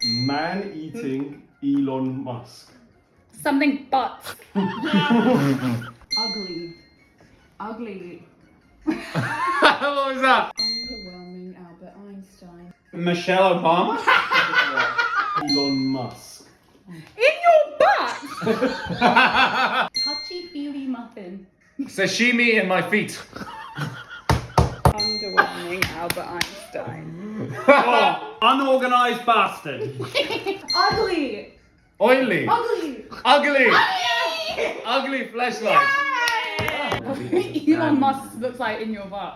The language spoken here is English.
Man eating Elon Musk. Something butts. Ugly. Ugly. What was that? Underwhelming Albert Einstein. Michelle Obama? Elon Musk. In your butt! Touchy-feely muffin. Sashimi in my feet. Underwhelming Albert Einstein. Oh, unorganized bastard. Ugly. Oily. Ugly. Ugly. Ugly fleshlight. Elon Musk looks like in your butt.